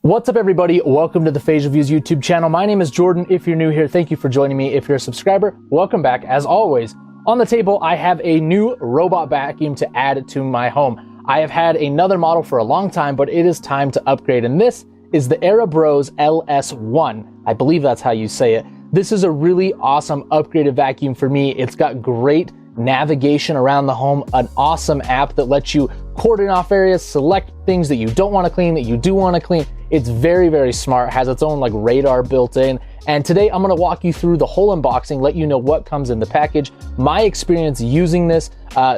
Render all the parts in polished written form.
What's up, everybody? Welcome to the Phase Reviews YouTube channel. My name is Jordan. If you're new here, thank you for joining me. If you're a subscriber, welcome back. As always, on the table, I have a new robot vacuum to add to my home. I have had another model for a long time, but it is time to upgrade, and this is the Aerobros LS1. I believe that's how you say it. This is a really awesome upgraded vacuum for me. It's got great navigation around the home, an awesome app that lets you cordon off areas, select things that you don't want to clean, that you do want to clean. It's very, very smart, has its own like radar built in. And today I'm going to walk you through the whole unboxing, let you know what comes in the package, my experience using this,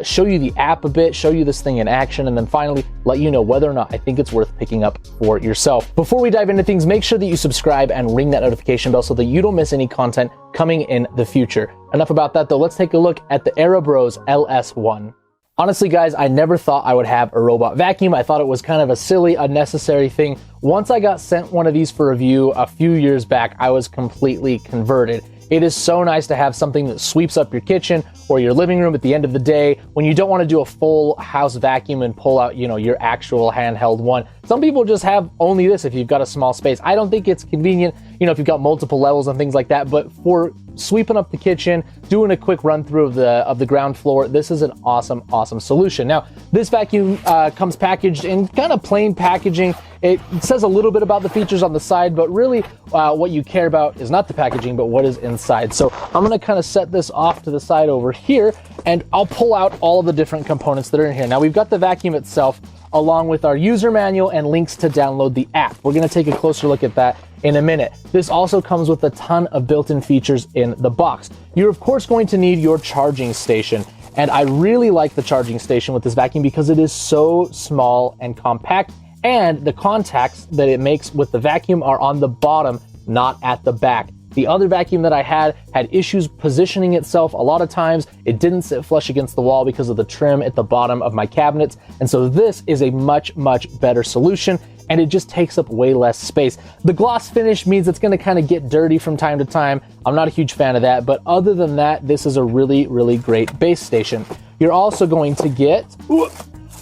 show you the app a bit, show you this thing in action, and then finally let you know whether or not I think it's worth picking up for yourself. Before we dive into things, make sure that you subscribe and ring that notification bell so that you don't miss any content coming in the future. Enough about that though, let's take a look at the Aerobros LS1. Honestly, guys, I never thought I would have a robot vacuum. I thought it was kind of a silly, unnecessary thing. Once I got sent one of these for review a few years back, I was completely converted. It is so nice to have something that sweeps up your kitchen or your living room at the end of the day when you don't want to do a full house vacuum and pull out, your actual handheld one. Some people just have only this if you've got a small space. I don't think it's convenient, if you've got multiple levels and things like that, but for sweeping up the kitchen, doing a quick run through of the ground floor, this is an awesome solution. Now, this vacuum comes packaged in kind of plain packaging. It says a little bit about the features on the side, but really what you care about is not the packaging, but what is inside. So I'm gonna kind of set this off to the side over here, and I'll pull out all of the different components that are in here. Now, we've got the vacuum itself, along with our user manual and links to download the app. We're gonna take a closer look at that in a minute. This also comes with a ton of built-in features in the box. You're of course going to need your charging station. And I really like the charging station with this vacuum because it is so small and compact, and the contacts that it makes with the vacuum are on the bottom, not at the back. The other vacuum that I had issues positioning itself. A lot of times it didn't sit flush against the wall because of the trim at the bottom of my cabinets. And so this is a much better solution, and it just takes up way less space. The gloss finish means it's gonna kind of get dirty from time to time. I'm not a huge fan of that, but other than that, this is a really great base station. You're also going to get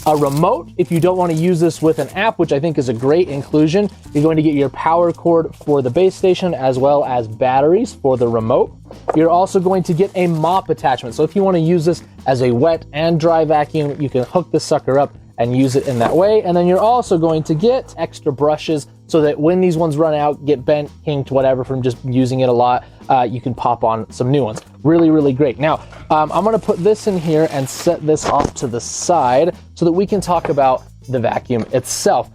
a remote if you don't want to use this with an app, which I think is a great inclusion. You're going to get your power cord for the base station as well as batteries for the remote. You're also going to get a mop attachment. So if you want to use this as a wet and dry vacuum, you can hook this sucker up and use it in that way. And then you're also going to get extra brushes so that when these ones run out, get bent, kinked, whatever from just using it a lot, you can pop on some new ones. Really great. Now, I'm gonna put this in here and set this off to the side so that we can talk about the vacuum itself.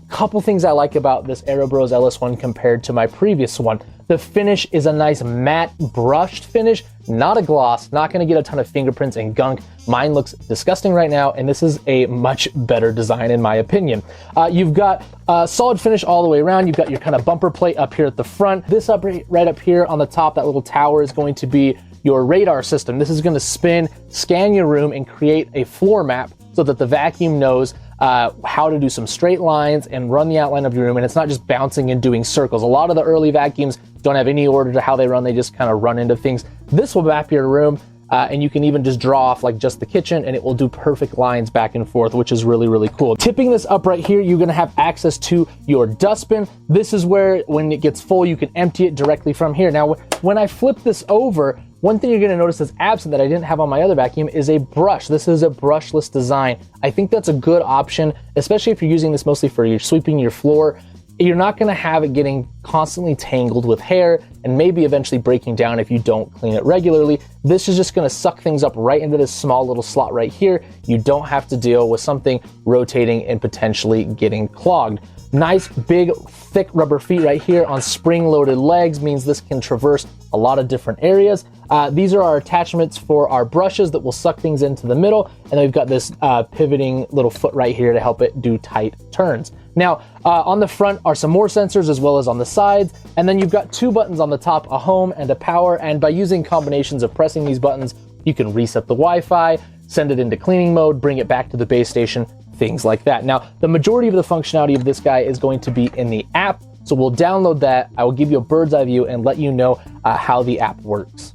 Couple things I like about this Aerobros LS1 compared to my previous one. The finish is a nice matte brushed finish, not a gloss, not gonna get a ton of fingerprints and gunk. Mine looks disgusting right now, and this is a much better design in my opinion. You've got a solid finish all the way around. You've got your kind of bumper plate up here at the front. This right up here on the top, that little tower, is going to be your radar system. This is gonna spin, scan your room, and create a floor map so that the vacuum knows how to do some straight lines and run the outline of your room, and it's not just bouncing and doing circles. A lot of the early vacuums don't have any order to how they run. They just kind of run into things. This will map your room, and you can even just draw off like just the kitchen, and it will do perfect lines back and forth, which is really cool. Tipping this up right here, you're gonna have access to your dustbin. This is where, when it gets full, you can empty it directly from here. Now, when I flip this over, one thing you're gonna notice that's absent that I didn't have on my other vacuum is a brush. This is a brushless design. I think that's a good option, especially if you're using this mostly for your sweeping your floor. You're not gonna have it getting constantly tangled with hair and maybe eventually breaking down if you don't clean it regularly. This is just gonna suck things up right into this small little slot right here. You don't have to deal with something rotating and potentially getting clogged. Nice, big, thick rubber feet right here on spring-loaded legs means this can traverse a lot of different areas. These are our attachments for our brushes that will suck things into the middle, and then we've got this pivoting little foot right here to help it do tight turns. Now, on the front are some more sensors as well as on the sides, and then you've got two buttons on the top, a home and a power, and by using combinations of pressing these buttons, you can reset the Wi-Fi, send it into cleaning mode, bring it back to the base station, things like that. Now, the majority of the functionality of this guy is going to be in the app, so we'll download that. I will give you a bird's eye view and let you know how the app works.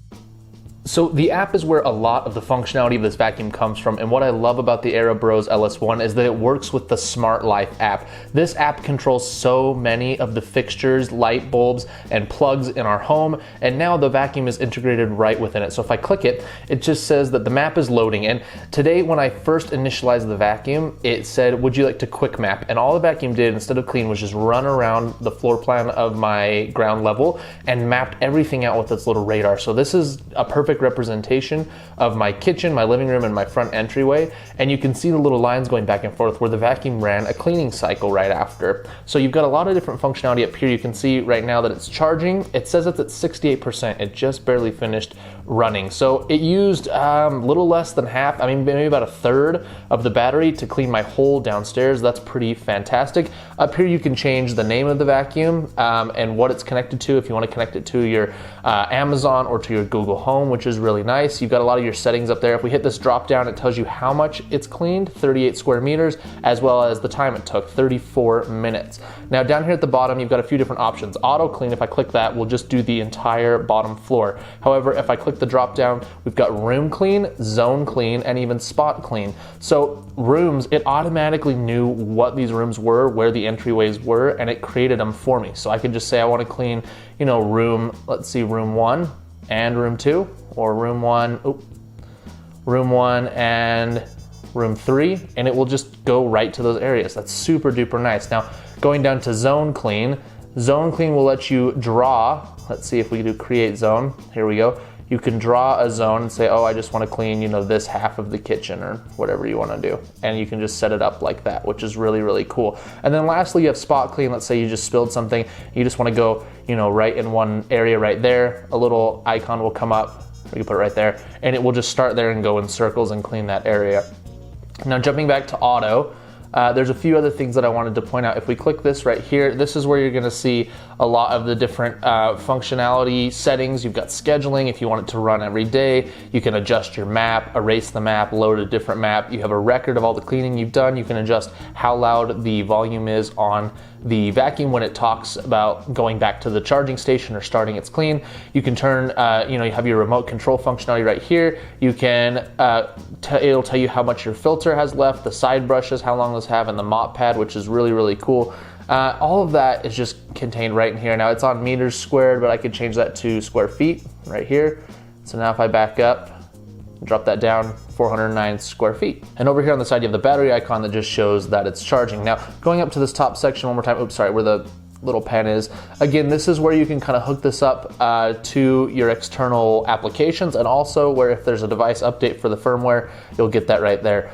So the app is where a lot of the functionality of this vacuum comes from, and what I love about the Aerobros LS1 is that it works with the Smart Life app. This app controls so many of the fixtures, light bulbs, and plugs in our home, and now the vacuum is integrated right within it. So if I click it, it just says that the map is loading, and today when I first initialized the vacuum, it said, would you like to quick map? And all the vacuum did, instead of clean, was just run around the floor plan of my ground level and mapped everything out with its little radar. So this is a perfect representation of my kitchen, my living room, and my front entryway, and you can see the little lines going back and forth where the vacuum ran a cleaning cycle right after. So you've got a lot of different functionality up here. You can see right now that it's charging. It says it's at 68%. It just barely finished running. So it used little less than half, I mean maybe about a third of the battery to clean my whole downstairs. That's pretty fantastic. Up here you can change the name of the vacuum and what it's connected to, if you want to connect it to your Amazon or to your Google Home, which is really nice. You've got a lot of your settings up there. If we hit this drop down, it tells you how much it's cleaned, 38 square meters, as well as the time it took, 34 minutes. Now down here at the bottom, you've got a few different options. Auto clean, if I click that, will just do the entire bottom floor. However, if I click the drop down, we've got room clean, zone clean, and even spot clean. So rooms, it automatically knew what these rooms were, where the entryways were, and it created them for me. So I could just say I want to clean, you know, room, let's see, room 1 and room 2, or room 1 and room 3, and it will just go right to those areas. That's super duper nice. Now, going down to zone clean will let you draw, let's see if we do create zone, here we go. You can draw a zone and say, oh, I just want to clean, you know, this half of the kitchen or whatever you want to do. And you can just set it up like that, which is really, really cool. And then lastly, you have spot clean. Let's say you just spilled something. You just want to go, you know, right in one area right there. A little icon will come up. You can put it right there. And it will just start there and go in circles and clean that area. Now jumping back to auto, there's a few other things that I wanted to point out. If we click this right here, this is where you're gonna see a lot of the different functionality settings. You've got scheduling. If you want it to run every day, you can adjust your map, erase the map, load a different map. You have a record of all the cleaning you've done. You can adjust how loud the volume is on the vacuum when it talks about going back to the charging station or starting its clean. You can turn, you know, you have your remote control functionality right here. You can, it'll tell you how much your filter has left, the side brushes, how long those have, and the mop pad, which is really, really cool. All of that is just contained right in here. Now it's on meters squared, but I could change that to square feet right here. So now if I back up, drop that down, 409 square feet. And over here on the side, you have the battery icon that just shows that it's charging. Now, going up to this top section one more time, oops, sorry, where the little pen is. Again, this is where you can kind of hook this up to your external applications, and also where if there's a device update for the firmware, you'll get that right there.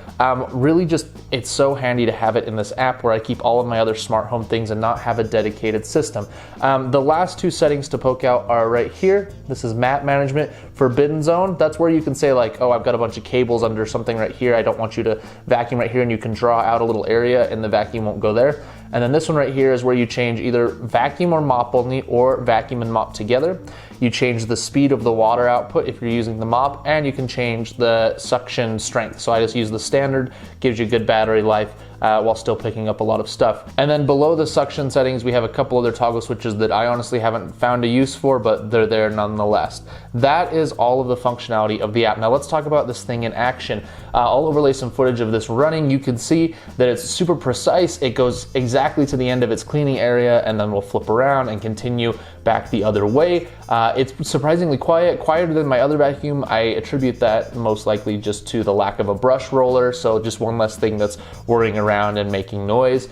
Really just, it's so handy to have it in this app where I keep all of my other smart home things and not have a dedicated system. The last two settings to poke out are right here. This is map management, forbidden zone. That's where you can say like, oh, I've got a bunch of cables under something right here. I don't want you to vacuum right here, and you can draw out a little area and the vacuum won't go there. And then this one right here is where you change either vacuum or mop only, or vacuum and mop together. You change the speed of the water output if you're using the mop, and you can change the suction strength. So I just use the standard, gives you good battery life while still picking up a lot of stuff. And then below the suction settings, we have a couple other toggle switches that I honestly haven't found a use for, but they're there nonetheless. That is all of the functionality of the app. Now let's talk about this thing in action. I'll overlay some footage of this running. You can see that it's super precise. It goes exactly to the end of its cleaning area, and then we'll flip around and continue back the other way. It's surprisingly quiet, quieter than my other vacuum. I attribute that most likely just to the lack of a brush roller, so just one less thing that's whirring around and making noise.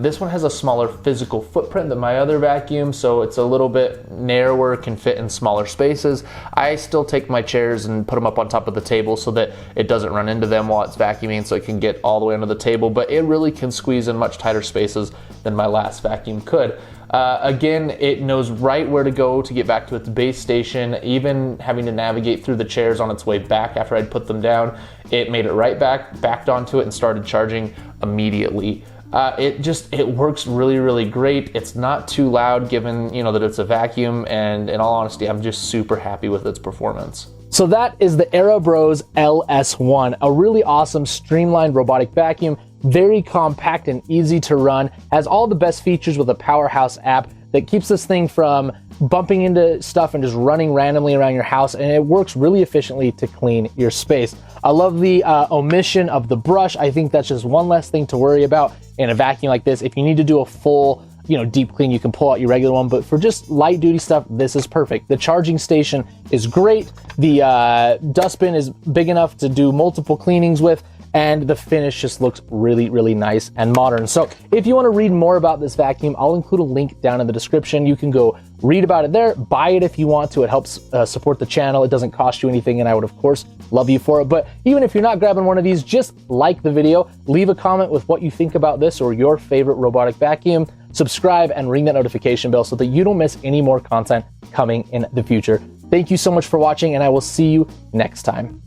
This one has a smaller physical footprint than my other vacuum, so it's a little bit narrower, can fit in smaller spaces. I still take my chairs and put them up on top of the table so that it doesn't run into them while it's vacuuming, so it can get all the way under the table, but it really can squeeze in much tighter spaces than my last vacuum could. Again, it knows right where to go to get back to its base station. Even having to navigate through the chairs on its way back after I'd put them down, it made it right backed onto it and started charging immediately. It works really, really great. It's not too loud given, you know, that it's a vacuum, and in all honesty, I'm just super happy with its performance. So that is the Aerobros LS1, a really awesome streamlined robotic vacuum, very compact and easy to run, has all the best features with a powerhouse app that keeps this thing from bumping into stuff and just running randomly around your house, and it works really efficiently to clean your space. I love the omission of the brush. I think that's just one less thing to worry about in a vacuum like this. If you need to do a full, deep clean, you can pull out your regular one, but for just light duty stuff, this is perfect. The charging station is great. The dustbin is big enough to do multiple cleanings with, and the finish just looks really, really nice and modern. So if you want to read more about this vacuum, I'll include a link down in the description. You can go read about it there, buy it if you want to. It helps support the channel. It doesn't cost you anything, and I would, of course, love you for it. But even if you're not grabbing one of these, just like the video, leave a comment with what you think about this or your favorite robotic vacuum, subscribe, and ring that notification bell so that you don't miss any more content coming in the future. Thank you so much for watching, and I will see you next time.